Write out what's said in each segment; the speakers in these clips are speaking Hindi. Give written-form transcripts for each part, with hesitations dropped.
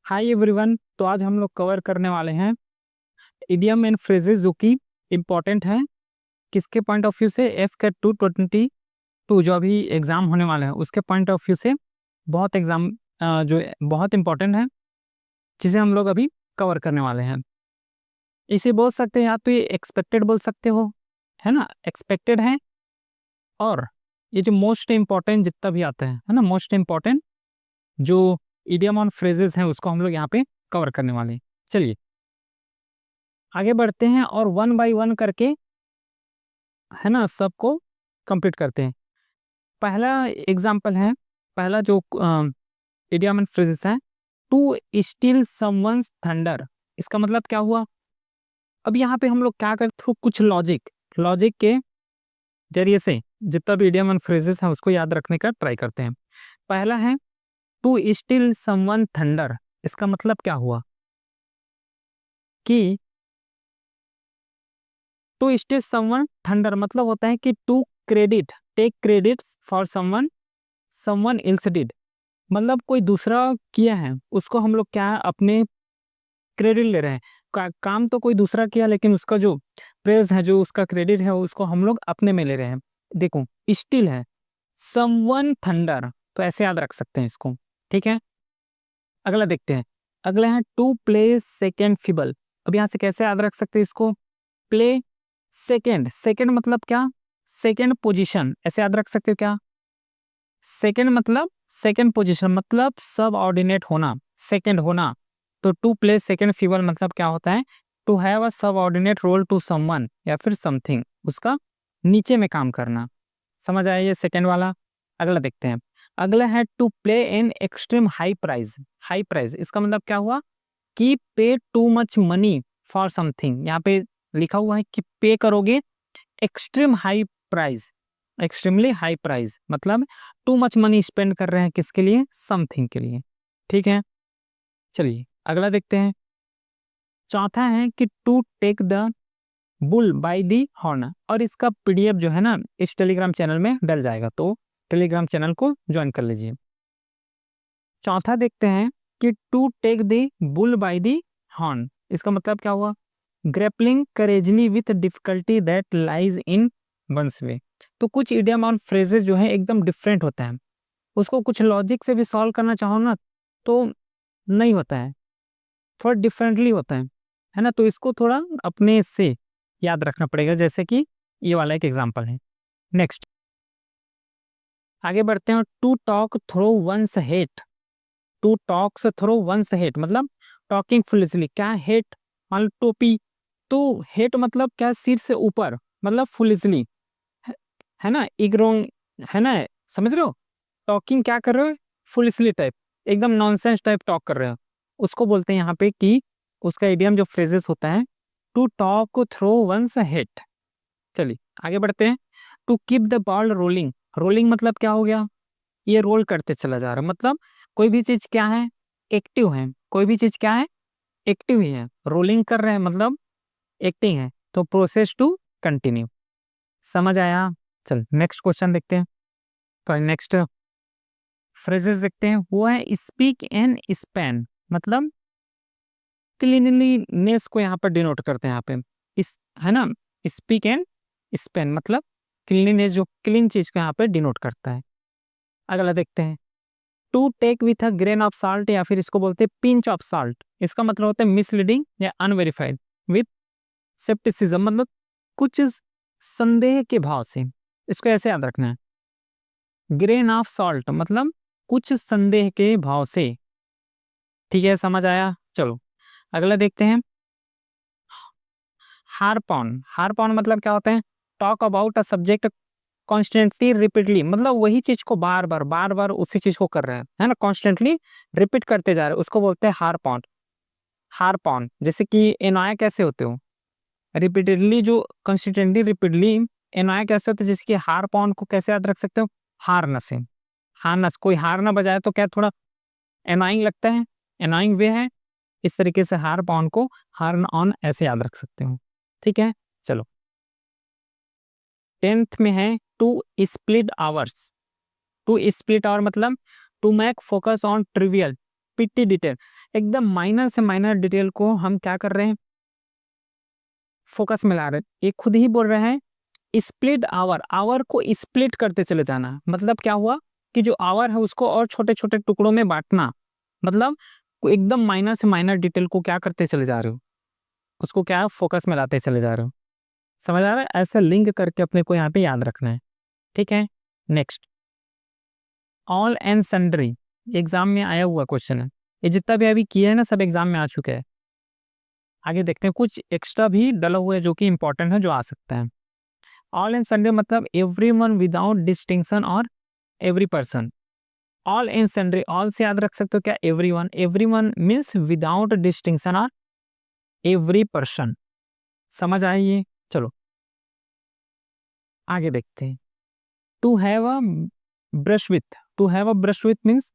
Hi everyone. तो आज हम लोग कवर करने वाले हैं इडियम एंड फ्रेजेस जो कि इम्पोर्टेंट है। किसके पॉइंट ऑफ व्यू से? एफ कैट 222 जो अभी एग्जाम होने वाला है उसके पॉइंट ऑफ व्यू से बहुत एग्जाम जो बहुत इम्पोर्टेंट है, जिसे हम लोग अभी कवर करने वाले हैं। इसे बोल सकते हैं या तो ये एक्सपेक्टेड बोल सकते हो, है ना, एक्सपेक्टेड है। और ये जो मोस्ट इम्पॉर्टेंट जितना भी आता है ना, मोस्ट इम्पॉर्टेंट जो इडियम और फ्रेजेस हैं उसको हम लोग यहाँ पे कवर करने वाले हैं। चलिए आगे बढ़ते हैं और वन बाय वन करके, है ना, सबको कंप्लीट करते हैं। पहला एग्जाम्पल है, पहला जो इडियम एंड फ्रेजेस है, टू स्टील समवंस थंडर। इसका मतलब क्या हुआ? अब यहाँ पे हम लोग क्या करते, थ्रू कुछ लॉजिक लॉजिक के जरिए से जितना भी इडियम एंड फ्रेजेस है उसको याद रखने का ट्राई करते हैं। पहला है टू स्टील समवन थंडर। इसका मतलब क्या हुआ कि टू स्टील समवन थंडर मतलब होता है कि to credit, take credit for someone, someone else did. मतलब कोई दूसरा किया है उसको हम लोग क्या है, अपने क्रेडिट ले रहे हैं। काम तो कोई दूसरा किया लेकिन उसका जो प्रेज है, जो उसका क्रेडिट है उसको हम लोग अपने में ले रहे हैं। देखो स्टिल है, समवन थंडर, तो ऐसे याद रख सकते हैं इसको। ठीक है, अगला देखते हैं। अगला है टू प्ले सेकेंड फिबल। अब यहाँ से कैसे याद रख सकते हैं इसको? प्ले सेकेंड, सेकेंड मतलब क्या? सेकेंड पोजीशन, ऐसे याद रख सकते हो क्या? सेकेंड मतलब सेकेंड पोजीशन मतलब सब ऑर्डिनेट होना, सेकेंड होना। तो टू प्ले सेकेंड फीबल मतलब क्या होता है? टू हैव अ सब ऑर्डिनेट रोल टू समवन या फिर समथिंग, उसका नीचे में काम करना। समझ आया ये सेकेंड वाला? अगला देखते हैं। अगला है to pay an extreme high price. High price इसका मतलब क्या हुआ कि pay too much money for something. यहाँ पे लिखा हुआ है कि पे करोगे extreme high price, extremely high price मतलब टू मच मनी स्पेंड कर रहे हैं किसके लिए? समथिंग के लिए। ठीक है, चलिए अगला देखते हैं। चौथा है कि to take the bull by the horn. और इसका पीडीएफ जो है ना इस टेलीग्राम चैनल में डल जाएगा, तो टेलीग्राम चैनल को ज्वाइन कर लीजिए। चौथा देखते हैं कि to take the bull by the horn. इसका मतलब क्या हुआ? Grappling courageously with difficulty that lies in one's way. तो कुछ इडियम और फ्रेजेस जो है एकदम डिफरेंट होता है, उसको कुछ लॉजिक से भी सॉल्व करना चाहो ना तो नहीं होता है, थोड़ा डिफरेंटली होता है ना। तो इसको थोड़ा अपने से याद रखना पड़ेगा, जैसे कि ये वाला एक एग्जांपल है। नेक्स्ट आगे बढ़ते हैं। To talk through one's hat. To talks through one's hat मतलब टॉकिंग फुलिशली। क्या हेट? मान लो टोपी, तो हेट मतलब क्या? सिर से ऊपर, मतलब फुलिशली, है, है ना, इग्रोंग, है ना, समझ रहे हो? टॉकिंग क्या कर रहे हो? फुलिशली टाइप, एकदम नॉनसेंस टाइप टॉक कर रहे हो, उसको बोलते हैं यहाँ पे कि उसका इडियम जो फ्रेजेस होता है to talk through one's hat. चलिए आगे बढ़ते हैं। To keep the ball rolling. Rolling मतलब क्या हो गया? ये रोल करते चला जा रहा है, मतलब कोई भी चीज क्या है? एक्टिव है। कोई भी चीज क्या है? एक्टिव ही है। रोलिंग कर रहे हैं मतलब एक्टिंग है, तो प्रोसेस टू कंटिन्यू। समझ आया? चल नेक्स्ट क्वेश्चन देखते हैं। तो नेक्स्ट फ्रेजेस देखते हैं, वो है स्पीक एंड स्पैन। मतलब क्लीनलीनेस को यहाँ पर डिनोट करते हैं यहाँ पे, इस, है ना, स्पीक एंड स्पैन मतलब क्लीनलीनेस, जो क्लीन चीज को यहाँ पे डिनोट करता है। अगला देखते हैं। To take with a grain of salt या फिर इसको बोलते हैं पिंच ऑफ साल्ट। इसका मतलब होता है मिसलीडिंग या अनवेरिफाइड विथ सेप्टिसिज्म, मतलब कुछ संदेह के भाव से। इसको ऐसे याद रखना है, ग्रेन ऑफ सॉल्ट मतलब कुछ संदेह के भाव से। ठीक है, समझ आया? चलो अगला देखते हैं। हार्पॉन। हार्पॉन मतलब क्या होता है? Talk about a subject constantly repeatedly, मतलब वही चीज को बार बार उसी चीज को कर रहे हैं, है ना, कॉन्स्टेंटली रिपीट करते जा रहे हैं, उसको बोलते हैं हार्पॉन। हार्पॉन जैसे कि एनोया कैसे होते हो? रिपीटेडली, जो कंसिस्टेंटली रिपीटली एनोया कैसे होते हैं, जैसे कि हार्पॉन को कैसे याद रख सकते हो? हार्नस से। हार्नस, कोई हार ना बजाए तो क्या थोड़ा एनोइंग लगता है, एनोइंग वे है। इस तरीके से हार्पॉन को हार्न ऑन ऐसे याद रख सकते हो। ठीक है, चलो 10th में है to split hours. To split hour मतलब to make focus on trivial, petty detail, एकदम माइनर से माइनर डिटेल को हम क्या कर रहे हैं, फोकस में ला रहे हैं। ये खुद ही बोल रहे हैं स्प्लिट आवर, आवर को स्प्लिट करते चले जाना। मतलब क्या हुआ कि जो आवर है उसको और छोटे छोटे टुकड़ों में बांटना, मतलब एकदम माइनर से माइनर डिटेल को क्या करते चले जा रहे हो, उसको क्या फोकस में लाते चले जा रहे हो। समझ आ रहा है? ऐसे लिंक करके अपने को यहाँ पे याद रखना है, ठीक है। Next, all and sundry, exam में आया हुआ क्वेश्चन है। ये जितना भी अभी किया है ना, सब एग्जाम में आ चुके हैं। आगे देखते हैं, कुछ एक्स्ट्रा भी डला हुआ है जो कि इंपॉर्टेंट है, जो आ सकता है। ऑल एंड सन्ड्री मतलब एवरीवन विदाउट डिस्टिंक्शन और every person. All and sundry, all से याद रख सकते हो क्या, everyone, everyone means without distinction और एवरी पर्सन। समझ आइए, चलो आगे देखते हैं। To have a brush with, to have a brush with means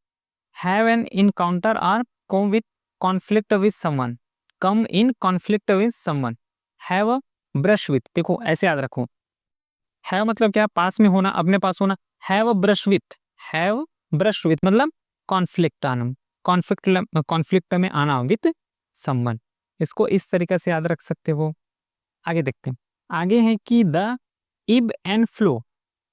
have an encounter और come with conflict with someone, come in conflict with someone. Have a brush with, देखो ऐसे याद रखो, हैव मतलब क्या, पास में होना, अपने पास होना। Have a brush with, have brush with मतलब कॉन्फ्लिक्ट आना, कॉन्फ्लिक्ट में आना विथ समवन। इसको इस तरीके से याद रख सकते हो। आगे देखते हैं, आगे है कि द इब एंड फ्लो,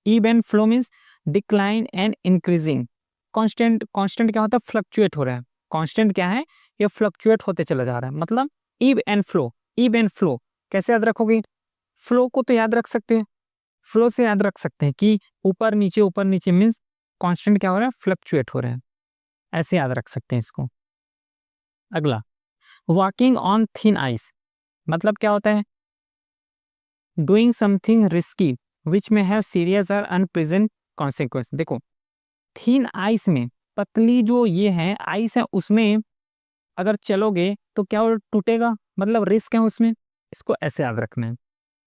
इब and flow means decline and increasing. Constant, constant क्या होता है, फ्लक्चुएट हो रहा है। कांस्टेंट क्या है, ये फ्लक्चुएट होते चला जा रहा है। मतलब इब एंड फ्लो, इब एंड फ्लो कैसे याद रखोगे, फ्लो को तो याद रख सकते हैं, फ्लो से याद रख सकते हैं कि ऊपर नीचे मीन्स कांस्टेंट क्या हो रहा है, फ्लक्चुएट हो रहा है, ऐसे याद रख सकते हैं इसको। अगला, वॉकिंग ऑन थिन आइस मतलब क्या होता है, डूइंग समथिंग रिस्की विच में हैव सीरियस और अनप्रेजेंट कॉन्सिक्वेंस। देखो थिन आइस में, पतली जो ये है आइस है, उसमें अगर चलोगे तो क्या वो टूटेगा, मतलब रिस्क है उसमें, इसको ऐसे याद रखना है।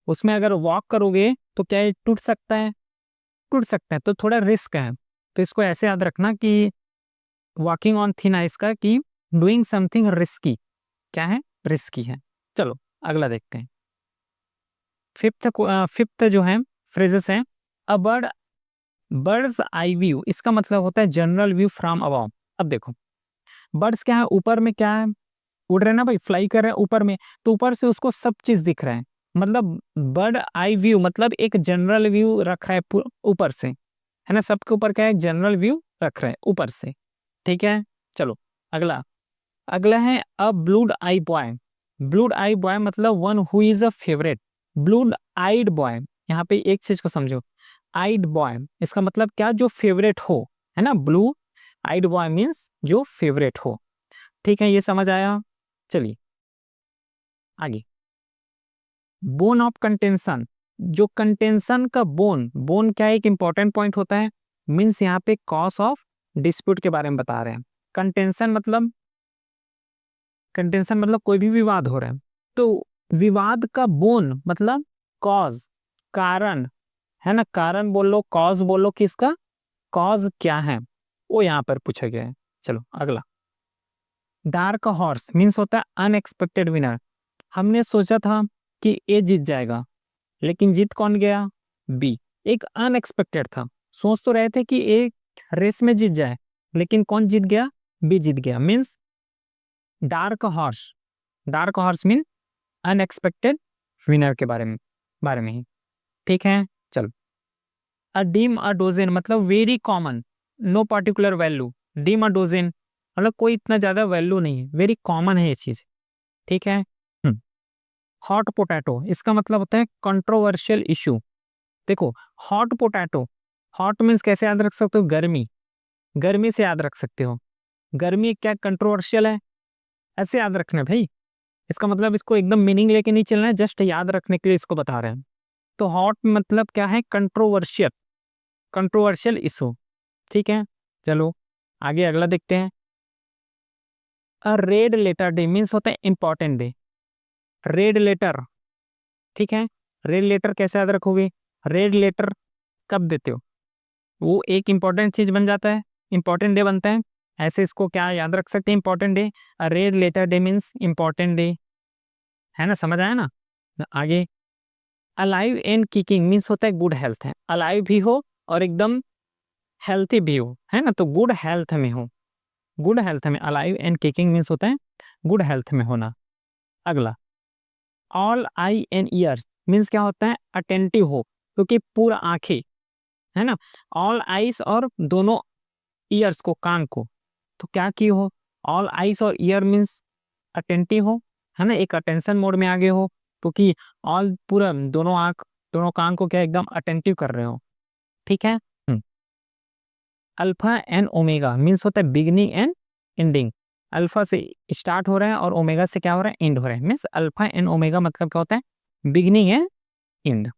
उसमें अगर वॉक करोगे तो क्या ये टूट सकता है, टूट सकता है, तो थोड़ा रिस्क है। तो इसको ऐसे याद रखना कि वॉकिंग ऑन थिन आइस का, कि डूइंग समथिंग रिस्की क्या है, रिस्की है। चलो अगला देखते हैं। फिफ्थ जो है फ्रेजेस है, a bird, birds eye view, इसका मतलब होता है जनरल व्यू फ्रॉम अबव। अब देखो बर्ड्स क्या है, ऊपर में क्या है, उड़ रहे ना भाई, फ्लाई कर रहे हैं ऊपर में, तो ऊपर से उसको सब चीज दिख रहा है। मतलब बर्ड आई व्यू मतलब एक जनरल व्यू रख रहा है ऊपर से, है ना, सबके ऊपर क्या है, जनरल व्यू रख रहा है ऊपर से, ठीक है। चलो अगला, अगला है a blue eyed boy. Blue eyed boy मतलब one who is a favourite, blue eyed boy. यहाँ पे एक चीज को समझो, आइड बॉय इसका मतलब क्या, जो फेवरेट हो, है ना, ब्लू आइड बॉय मीन्स जो फेवरेट हो, ठीक है, ये समझ आया। चलिए आगे, बोन ऑफ कंटेंशन, जो कंटेंशन का बोन, बोन क्या है, एक इंपॉर्टेंट पॉइंट होता है, मीन्स यहाँ पे कॉज ऑफ डिस्प्यूट के बारे में बता रहे हैं। कंटेंशन मतलब, कंटेंशन मतलब कोई भी विवाद हो रहा है, तो विवाद का बोन मतलब कॉज, कारण, है ना, कारण बोलो, कॉज बोलो, किसका कॉज क्या है, वो यहाँ पर पूछा गया है। चलो अगला, डार्क हॉर्स मीन्स होता है अनएक्सपेक्टेड विनर। हमने सोचा था कि ए जीत जाएगा, लेकिन जीत कौन गया, बी। एक अनएक्सपेक्टेड था, सोच तो रहे थे कि ए रेस में जीत जाए, लेकिन कौन जीत गया, बी जीत गया, means dark horse, dark horse mean unexpected winner के बारे में ही, ठीक है। चलो, अ डीम अ डोजेन मतलब very common, no particular value, dime a dozen मतलब कोई इतना ज्यादा वैल्यू नहीं है, वेरी कॉमन है ये चीज, ठीक है। हॉट पोटैटो इसका मतलब होता है कंट्रोवर्शियल इशू। देखो हॉट पोटैटो, हॉट मीन्स कैसे याद रख सकते हो, गर्मी, गर्मी से याद रख सकते हो, गर्मी क्या कंट्रोवर्शियल है, ऐसे याद रखना है भाई। इसका मतलब इसको एकदम मीनिंग लेके नहीं चलना है, जस्ट याद रखने के लिए इसको बता रहे हैं। तो हॉट मतलब क्या है, कंट्रोवर्शियल, कंट्रोवर्शियल इशू, ठीक है। चलो आगे अगला देखते हैं, अ रेड लेटर डे मीन्स होता है इंपॉर्टेंट डे, रेड लेटर, ठीक है। रेड लेटर कैसे याद रखोगे, रेड लेटर कब देते हो, वो एक इंपॉर्टेंट चीज बन जाता है, इंपॉर्टेंट डे बनता है, ऐसे इसको क्या याद रख सकते हैं, important day, red letter day means important day, है ना, समझ आया ना। आगे, अलाइव एंड किकिंग मीन्स होता है गुड हेल्थ है, अलाइव भी हो और एकदम हेल्थी भी हो, है ना, तो गुड हेल्थ में हो, गुड हेल्थ में, अलाइव एंड किकिंग मीन्स होता है गुड हेल्थ में होना। अगला, all I and years means क्या होता है, अटेंटिव हो, क्योंकि पूरा आंखें है ना, ऑल आइस और दोनों ईयर्स को, कान को, तो क्या की हो, ऑल आइस और ईयर मीन्स अटेंटिव हो, है ना, एक अटेंशन मोड में आगे हो, क्योंकि ऑल पूरा दोनों आंख दोनों कान को क्या एकदम अटेंटिव कर रहे हो। ठीक है। अल्फा एंड ओमेगा मीन्स होता है बिगिनिंग एंड एंडिंग, अल्फा से स्टार्ट हो रहा है और ओमेगा से क्या हो रहा है, एंड हो रहा है, मीन्स अल्फा एंड ओमेगा मतलब क्या होता है, बिगिनिंग एंड एंड।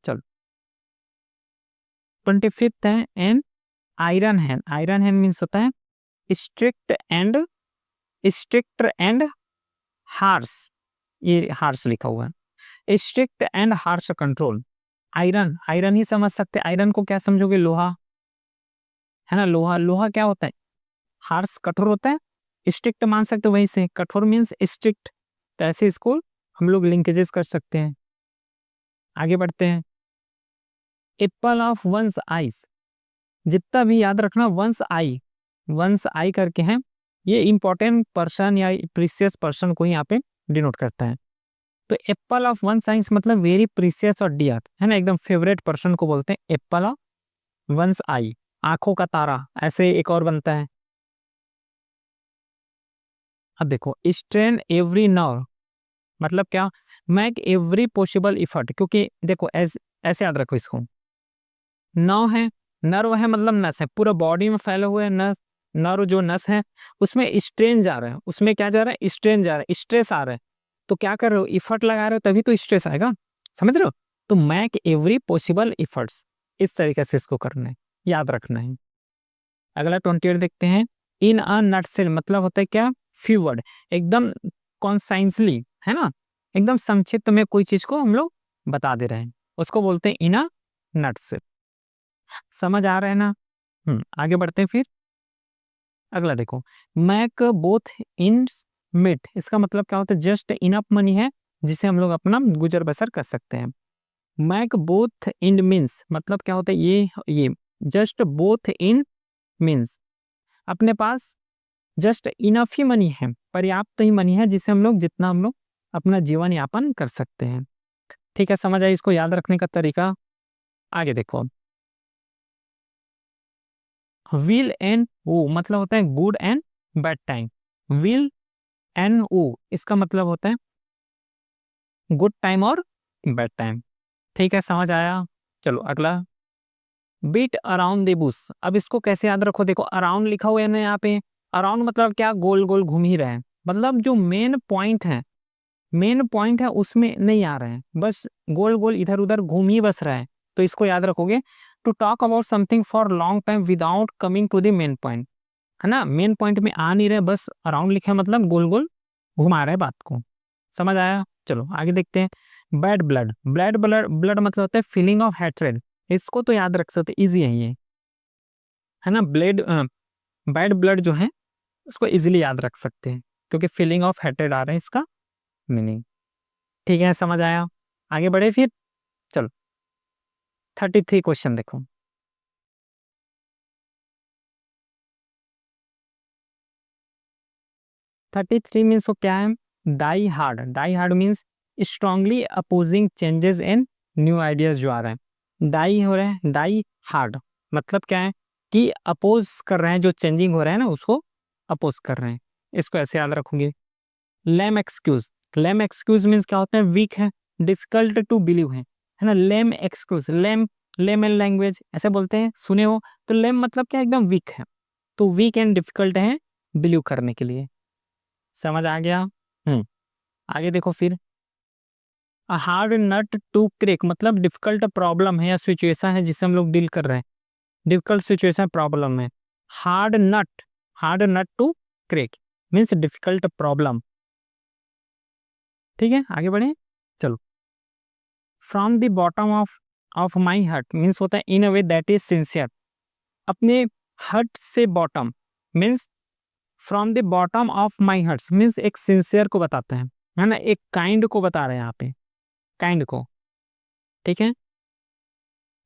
चलो 25th है and iron hand, iron hand means होता है स्ट्रिक्ट एंड हार्श, ये हार्श लिखा हुआ है, strict and harsh control. Iron, iron ही समझ सकते, आयरन को क्या समझोगे, लोहा, है ना, लोहा, लोहा क्या होता है, हार्श कठोर होता है, स्ट्रिक्ट मान सकते हो वहीं से, कठोर मीन्स स्ट्रिक्ट, तो ऐसे इसको हम लोग लिंकेजेस कर सकते हैं। आगे बढ़ते हैं, एप्पल ऑफ वंस आइज, जितना भी याद रखना वंस आई करके है, ये इंपॉर्टेंट पर्सन या प्रीसियस पर्सन को यहाँ पे डिनोट करता है। तो एप्पल ऑफ वन साइंस मतलब वेरी प्रीसियस और डियर, है ना, एकदम फेवरेट पर्सन को बोलते हैं एप्पल ऑफ वंस आई, आंखों का तारा, ऐसे एक और बनता है। अब देखो, स्ट्रेन एवरी नर्व मतलब क्या, मेक एवरी पॉसिबल इफर्ट, क्योंकि देखो ऐसे याद रखो इसको, नर्व है, नर्व है मतलब नस है, पूरा बॉडी में फैले हुए नस, नर्व जो नस है उसमें स्ट्रेन जा रहा है, उसमें क्या जा रहा है, स्ट्रेन जा रहा है, स्ट्रेस आ रहा है, तो क्या कर रहे हो, इफर्ट लगा रहे हो तभी तो स्ट्रेस आएगा, समझ रहे हो, तो मेक एवरी पॉसिबल इफर्ट्स, इस तरीके से इसको करना है, याद रखना है। अगला 28 देखते हैं, इन अ नटसेल मतलब होता है क्या, फ्यू वर्ड, एकदम कॉन्साइंसली, है ना, एकदम संक्षिप्त में कोई चीज को हम लोग बता दे रहे हैं, उसको बोलते हैं इन अ नटसेल। समझ आ रहा है ना। आगे बढ़ते हैं फिर। अगला देखो, मैक बोथ इन मिट, इसका मतलब क्या होता है, जस्ट इनफ मनी है जिसे हम लोग अपना गुजर बसर कर सकते हैं। मैक बोथ इन मीन्स मतलब क्या होता है, ये जस्ट बोथ इन मीन्स अपने पास जस्ट इनफ ही मनी है, पर्याप्त ही मनी है जिसे हम लोग जितना हम लोग अपना जीवन यापन कर सकते हैं। ठीक है, समझ आई इसको याद रखने का तरीका। आगे देखो, विल एंड वो मतलब होता है good and bad time, will and वो इसका मतलब होता है गुड टाइम और बैड टाइम। ठीक है, समझ आया। चलो अगला, बीट अराउंड द बुश, अब इसको कैसे याद रखो, देखो अराउंड लिखा हुआ है ना यहाँ पे, अराउंड मतलब क्या, गोल गोल घूम ही रहे हैं, मतलब जो मेन पॉइंट है उसमें नहीं आ रहे हैं, बस गोल गोल इधर उधर घूम ही बस रहा है, तो इसको याद रखोगे, to talk about something for long time without coming to the main point, है ना, मेन पॉइंट में आ नहीं रहे, बस अराउंड लिखा है मतलब गोल गोल घुमा रहे बात को। समझ आया। चलो आगे देखते हैं, बैड ब्लड, ब्लड मतलब होता है फीलिंग ऑफ हैट्रेड, इसको तो याद रख सकते, इजी है ये, है ना, बैड ब्लड जो है उसको इजीली याद रख सकते हैं, क्योंकि फीलिंग ऑफ हैट्रेड आ रहा है इसका मीनिंग। ठीक है, समझ आया। आगे बढ़े फिर। चलो 33 क्वेश्चन देखो, 33 मीन्स वो क्या है, die hard means strongly opposing changes in new ideas जो आ रहे हैं, डाई हो रहे हैं, डाई हार्ड मतलब क्या है कि अपोज कर रहे हैं, जो चेंजिंग हो रहा है ना उसको अपोज कर रहे हैं, इसको ऐसे याद रखोगे। लेम एक्सक्यूज मीन्स क्या होता है, वीक है, डिफिकल्ट टू बिलीव है ना, lame excuse, lame and language ऐसे बोलते हैं, सुने हो, तो लेम मतलब क्या, एकदम वीक है, तो वीक एंड डिफिकल्ट है बिलीव करने के लिए। समझ आ गया। आगे देखो फिर, हार्ड नट टू क्रेक मतलब डिफिकल्ट प्रॉब्लम है या सिचुएशन है जिससे हम लोग डील कर रहे हैं, डिफिकल्ट सिचुएशन प्रॉब्लम है, hard hard nut to crack means difficult problem. ठीक है, आगे बढ़े। चलो, from the bottom of my heart means होता है in a way that is sincere, अपने हार्ट से bottom means from the bottom of my heart means एक सिंसियर को बताते हैं, है ना, एक काइंड को बता रहे हैं यहाँ पे, काइंड को। ठीक है,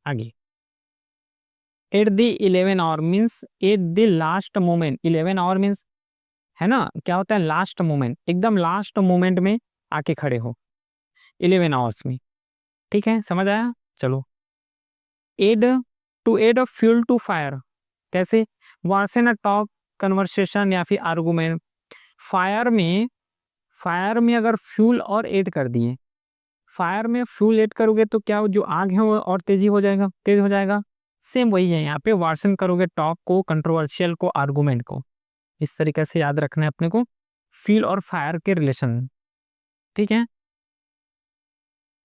आगे at the 11 hour means at the last moment, 11 hour means है ना, क्या होता है लास्ट मोमेंट, एकदम लास्ट मोमेंट में आके खड़े हो 11 आवर्स में। ठीक है, समझ आया। चलो, add, to add a fuel to fire, कैसे, वासन अ टॉक, कन्वर्सेशन या फिर आर्गुमेंट। फायर में, फायर में अगर फ्यूल और ऐड कर दिए, फायर में फ्यूल ऐड करोगे तो क्या जो आग है वो और तेजी हो जाएगा, तेज हो जाएगा। सेम वही है यहाँ पे, वासन करोगे टॉक को, कंट्रोवर्शियल को, आर्गुमेंट को। इस तरीके से याद रखना है अपने को फ्यूल और फायर के रिलेशन। ठीक है,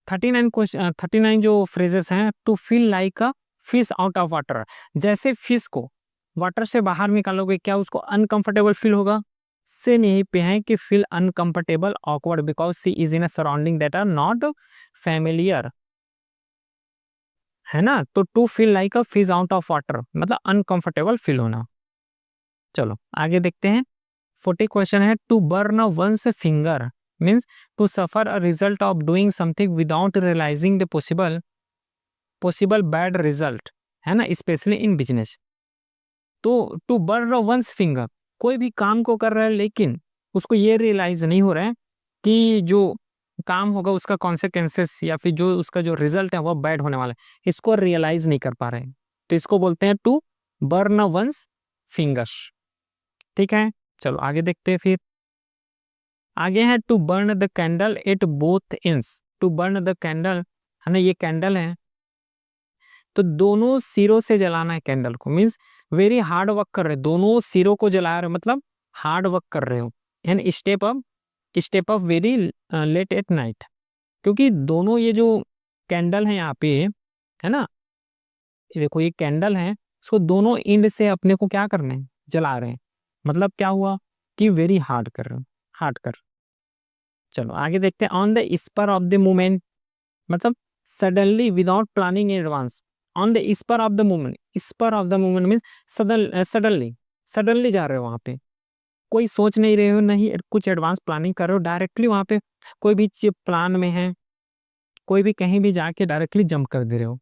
39 क्वेश्चन, 39 जो फ्रेजेस हैं, to feel like a fish out of water, जैसे फिश को वाटर से बाहर निकालोगे क्या उसको अनकंफर्टेबल फील होगा। सेम यही पे है कि feel uncomfortable awkward because she is in a surrounding that are not familiar, है ना। तो to feel like a fish out of water मतलब अनकंफर्टेबल फील होना। चलो आगे देखते हैं। 40 क्वेश्चन है, to burn one's finger means to suffer a result of doing something without realising the possible bad result, है ना, स्पेशली इन बिजनेस। तो टू बर्न वंस फिंगर, कोई भी काम को कर रहा है लेकिन उसको ये रियलाइज नहीं हो रहा है कि जो काम होगा उसका कॉन्सिक्वेंसेस या फिर जो उसका जो रिजल्ट है वो बैड होने वाला है, इसको रियलाइज नहीं कर पा रहे हैं, तो इसको बोलते हैं टू बर्न वंस फिंगर्स। ठीक है, चलो आगे देखते हैं फिर। आगे है to burn the candle at both ends, to burn the candle, है ना, ये कैंडल है तो दोनों सिरों से जलाना है कैंडल को, मीन्स वेरी हार्ड वर्क कर रहे हो, दोनों सिरों को जला रहे हो मतलब हार्ड वर्क कर रहे हो। And stay up very late at night, क्योंकि दोनों ये जो कैंडल है यहाँ पे, है ना, ये देखो ये कैंडल है, इसको दोनों एंड से अपने को क्या करना है, जला रहे हैं। मतलब क्या हुआ कि वेरी हार्ड कर रहे हो, हार्ड कर। चलो आगे देखते हैं। On the spur of the moment मतलब suddenly without planning in advance, on the spur of the moment, spur of the moment means suddenly, suddenly जा रहे हो वहां पे, कोई सोच नहीं रहे हो, नहीं कुछ एडवांस प्लानिंग कर रहे हो, डायरेक्टली वहां पे कोई भी चीज प्लान में है, कोई भी कहीं भी जाके डायरेक्टली जंप कर दे रहे हो,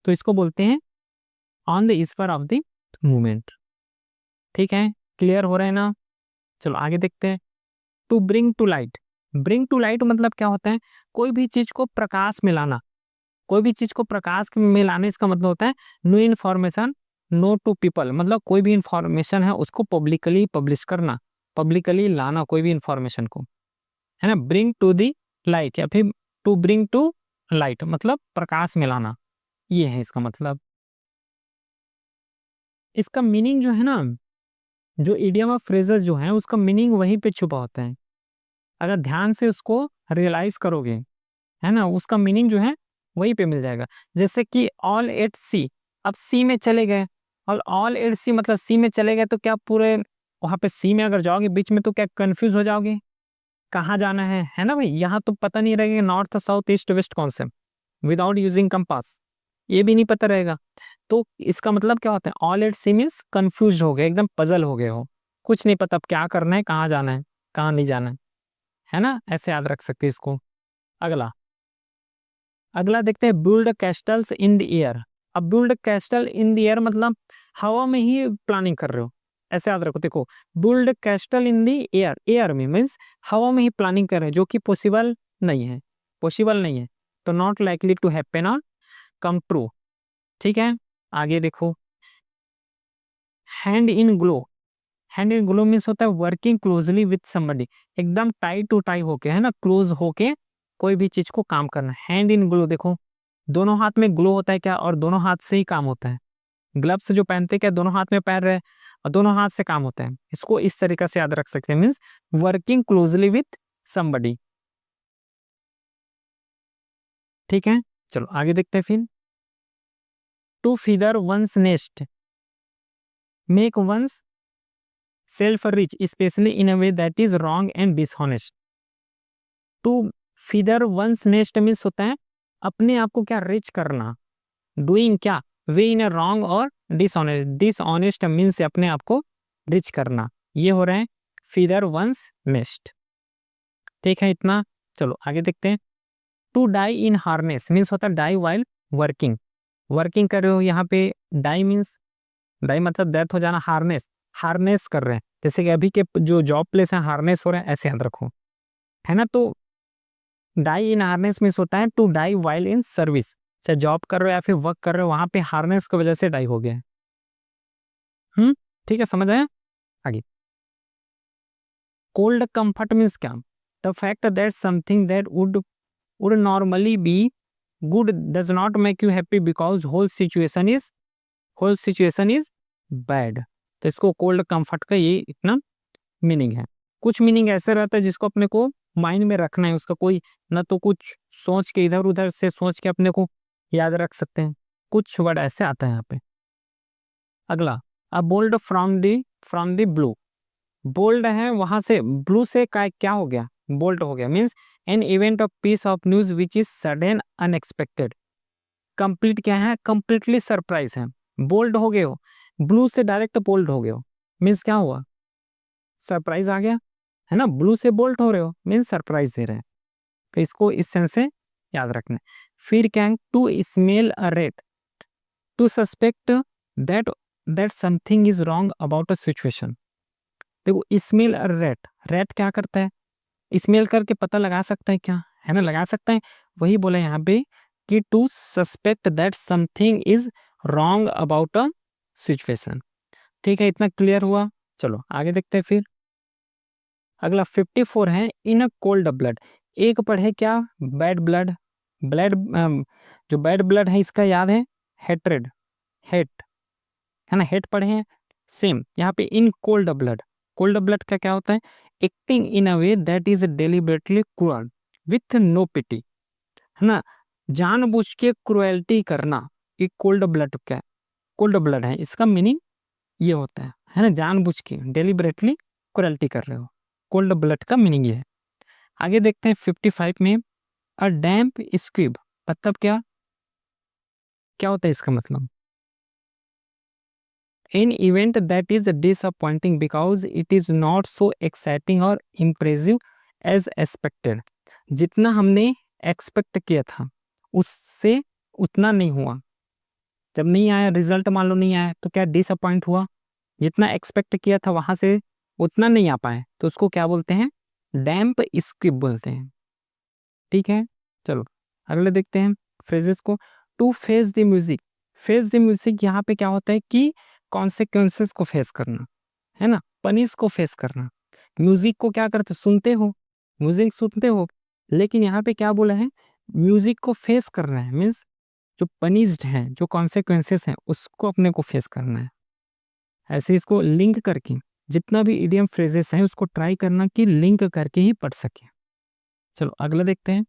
तो इसको बोलते हैं on the spur of the moment. ठीक है, क्लियर हो रहा है ना। चलो आगे देखते हैं। To bring to light, bring to light मतलब क्या होता है, कोई भी चीज को प्रकाश में लाना, कोई भी चीज को प्रकाश में लाने, इसका मतलब होता है new information known to people, मतलब कोई भी इंफॉर्मेशन है उसको पब्लिकली पब्लिश करना, पब्लिकली लाना कोई भी इंफॉर्मेशन को, है ना। ब्रिंग टू दी लाइट या फिर टू ब्रिंग टू लाइट मतलब प्रकाश में लाना, ये है इसका मतलब। इसका मीनिंग जो है ना, जो इडियम ऑफ फ्रेजेस जो है उसका मीनिंग वहीं पे छुपा होता है, अगर ध्यान से उसको रियलाइज करोगे, है ना, उसका मीनिंग जो है वहीं पे मिल जाएगा। जैसे कि ऑल एट सी, अब सी में चले गए, और ऑल एट सी मतलब सी में चले गए तो क्या पूरे वहां पे सी में अगर जाओगे बीच में तो क्या कंफ्यूज हो जाओगे, कहाँ जाना है ना भाई, यहाँ तो पता नहीं रहेगा नॉर्थ साउथ ईस्ट वेस्ट कौन से, विदाउट यूजिंग कंपास, ये भी नहीं पता रहेगा। तो इसका मतलब क्या होता है, all at sea means confuse हो गए, एकदम पजल हो गए हो, कुछ नहीं पता अब क्या करना है, कहाँ जाना है, कहाँ नहीं जाना है ना, ऐसे याद रख सकते हैं इसको। अगला, अगला देखते हैं, बिल्ड कैस्टल्स इन द एयर। अब build castle in the air मतलब हवा में ही प्लानिंग कर रहे हो, ऐसे याद रखो। देखो build castle in the air, air में मीन्स हवा में ही प्लानिंग कर रहे हैं, जो कि पॉसिबल नहीं है, पॉसिबल नहीं है, तो नॉट लाइकली टू हैपन और कम ट्रू। ठीक है, आगे देखो। Hand in glow, hand in glow means होता है वर्किंग क्लोजली विथ समबडी, एकदम टाई टू टाई होके, है ना, क्लोज होके कोई भी चीज को काम करना। हैंड इन ग्लो देखो, दोनों हाथ में ग्लो होता है क्या, और दोनों हाथ से ही काम होता है। ग्लव्स जो पहनते हैं क्या दोनों हाथ में पहन रहे हैं, और दोनों हाथ से काम होता है, इसको इस तरीके से याद रख सकते हैं, means working closely with somebody. ठीक है, चलो आगे देखते हैं फिर। To feather one's nest make oneself rich specially in a way that is wrong and dishonest. To feather one's nest means होता है अपने आप को क्या रिच करना, डूइंग क्या, वे इन अ रॉन्ग और डिसऑनेस्ट, डिसऑनेस्ट मीन्स अपने आप को रिच करना, ये हो रहा है फीदर वंस नेस्ट। ठीक है इतना, चलो आगे देखते हैं। To die in harness means होता है डाई वाइल वर्किंग, वर्किंग कर रहे हो यहाँ पे, डाई मीन्स डाई मतलब डेथ हो जाना, हार्नेस, हार्नेस कर रहे हैं, जैसे कि अभी के जो जॉब प्लेस है हार्नेस हो रहे हैं, ऐसे याद रखो, है ना। तो डाई इन हार्नेस मीन्स होता है to die while in service, चाहे जॉब कर रहे हो या फिर वर्क कर रहे हो, वहां पे हार्नेस की वजह से डाई हो गया है। ठीक है, समझ आया। आगे, कोल्ड कंफर्ट मीन्स क्या? The fact that something that would normally be good does not make you happy because whole situation is bad. तो इसको कोल्ड कंफर्ट का ये इतना मीनिंग है। कुछ मीनिंग ऐसे रहता है जिसको अपने को माइंड में रखना है, उसका कोई ना तो कुछ सोच के इधर उधर से सोच के अपने को याद रख सकते हैं, कुछ वर्ड ऐसे आता है यहाँ पे। अगला, a bolt from the blue, bolt है वहां से ब्लू से क्या हो गया, बोल्ड हो गया, means an event of peace of news which is sudden unexpected. Complete क्या है, कंप्लीटली सरप्राइज है। बोल्ड हो गए हो, ब्लू से डायरेक्ट बोल्ड हो गए हो, मीन्स क्या हुआ, सरप्राइज आ गया, है ना। ब्लू से बोल्ड हो रहे हो मीन्स सरप्राइज दे रहे हैं, तो इसको इस सेंस से याद रखना है। फिर क्या है, to smell a rat, to suspect that that something is wrong about a situation. देखो स्मेल अ रेट, रेट क्या करता है, स्मेल करके पता लगा सकता है क्या, है ना, लगा सकता है। वही बोला यहाँ पे कि to suspect that something is wrong about a situation. ठीक है, इतना क्लियर हुआ। चलो आगे देखते हैं फिर। अगला 54 है, इन अ कोल्ड ब्लड, एक पढ़े क्या, बैड ब्लड, ब्लड, जो बैड ब्लड है इसका याद है, हेट्रेड, हेट, है ना, हेट पढ़े हैं। सेम यहाँ पे in cold blood, cold blood का क्या होता है, acting in a way that is deliberately cruel with no pity, है ना, जानबूझ के क्रुएल्टी करना, ये कोल्ड ब्लड क्या है, कोल्ड ब्लड है, इसका मीनिंग ये होता है ना, जानबूझ के डेलिबरेटली क्रुएल्टी कर रहे हो, कोल्ड ब्लड का मीनिंग ये है। आगे देखते हैं 55 में, अ डैम्प स्क्विब, मतलब क्या, क्या होता है इसका मतलब, an event that is disappointing because it is not so exciting और इम्प्रेसिव एज एक्सपेक्टेड। जितना हमने एक्सपेक्ट किया था उससे उतना नहीं हुआ, जब नहीं आया रिजल्ट, मान लो नहीं आया, तो क्या डिसअपॉइंट हुआ, जितना एक्सपेक्ट किया था वहां से उतना नहीं आ पाए, तो उसको क्या बोलते हैं, डैम्प स्क्विब बोलते हैं। ठीक है, चलो अगले देखते हैं फ्रेजेस को। To face the music, face the music यहाँ पे क्या होता है कि कॉन्सिक्वेंसेस को फेस करना, है ना, पनिश को फेस करना। म्यूजिक को क्या करते, सुनते हो, म्यूजिक सुनते हो, लेकिन यहाँ पे क्या बोला है, म्यूजिक को फेस करना है, मीन्स जो पनिश्ड है, जो कॉन्सिक्वेंसेस हैं उसको अपने को फेस करना है। ऐसे इसको लिंक करके जितना भी इडियम फ्रेजेस हैं उसको ट्राई करना कि लिंक करके ही पढ़ सके। चलो अगला देखते हैं।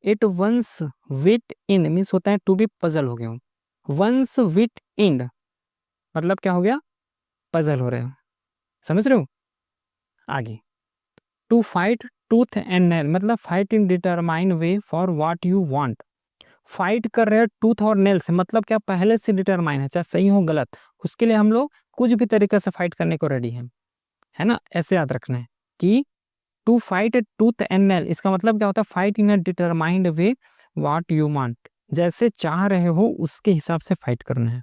At one's wit's end means होता है टू बी पजल हो गया हूँ, वंस विट इन मतलब क्या हो गया, पजल हो रहे हो, समझ रहे हो। आगे, to fight tooth and nail मतलब fight in determine way for what you want. Fight कर रहे हैं टूथ और नेल से, मतलब क्या पहले से डिटरमाइन है, चाहे सही हो गलत, उसके लिए हम लोग कुछ भी तरीके से फाइट करने को रेडी हैं, है ना, ऐसे याद रखना है कि to fight tooth and nail, इसका मतलब क्या होता है, fight in a determined way what you want, जैसे चाह रहे हो उसके हिसाब से फाइट करना है।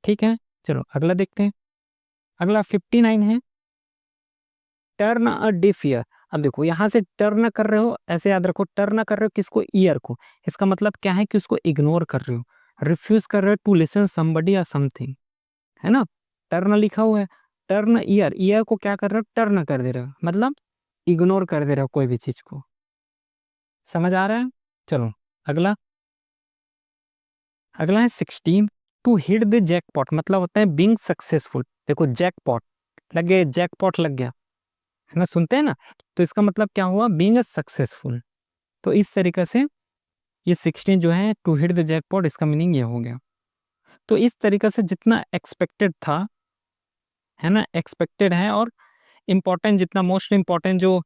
ठीक है, चलो अगला देखते हैं। अगला 59 है, टर्न अ डिफ ईयर। अब देखो यहाँ से टर्न कर रहे हो, ऐसे याद रखो, टर्न कर रहे हो किसको, ईयर को, इसका मतलब क्या है कि उसको इग्नोर कर रहे हो, रिफ्यूज कर रहे हो टू लिसन समबडी या समथिंग, है ना। टर्न लिखा हुआ है, टर्न ईयर, ईयर को क्या कर रहे हो, टर्न कर दे रहे हो, मतलब इग्नोर कर दे रहे हो कोई भी चीज को, समझ आ रहा है। चलो अगला, अगला है 16, टू हिट द जैकपॉट मतलब होता है बीइंग सक्सेसफुल। देखो जैकपॉट लग गया, जैकपॉट लग गया, है ना, सुनते हैं ना, तो इसका मतलब क्या हुआ, बीइंग सक्सेसफुल। तो इस तरीके से ये 16 जो है, टू हिट द जैकपॉट, इसका मीनिंग ये हो गया। तो इस तरीके से जितना एक्सपेक्टेड था, है ना, एक्सपेक्टेड है, और इम्पोर्टेंट जितना मोस्ट इम्पोर्टेंट जो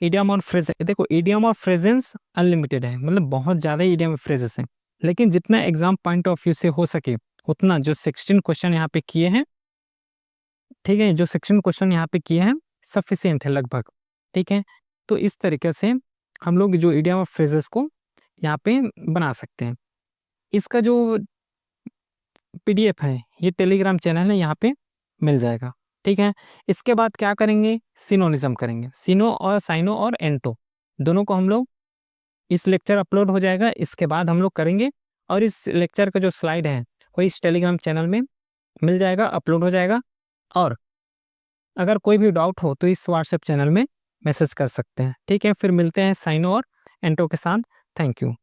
इडियम और फ्रेज है, देखो इडियम और फ्रेजेंस अनलिमिटेड है, मतलब बहुत ज़्यादा इडियम फ्रेजेस हैं, लेकिन जितना एग्जाम पॉइंट ऑफ व्यू से हो सके उतना जो 16 क्वेश्चन यहाँ पे किए हैं, ठीक है, जो 16 क्वेश्चन यहाँ पे किए हैं सफिशियंट है लगभग। ठीक है, तो इस तरीके से हम लोग जो इडियम और फ्रेजेस को यहाँ पे बना सकते हैं। इसका जो PDF है, ये टेलीग्राम चैनल है, यहाँ पे मिल जाएगा। ठीक है, इसके बाद क्या करेंगे, सिनोनिज्म करेंगे। सिनो और साइनो और एंटो दोनों को हम लोग, इस लेक्चर अपलोड हो जाएगा, इसके बाद हम लोग करेंगे। और इस लेक्चर का जो स्लाइड है वो इस टेलीग्राम चैनल में मिल जाएगा, अपलोड हो जाएगा। और अगर कोई भी डाउट हो तो इस व्हाट्सएप चैनल में मैसेज कर सकते हैं। ठीक है, फिर मिलते हैं साइनो और एंटो के साथ। Thank you.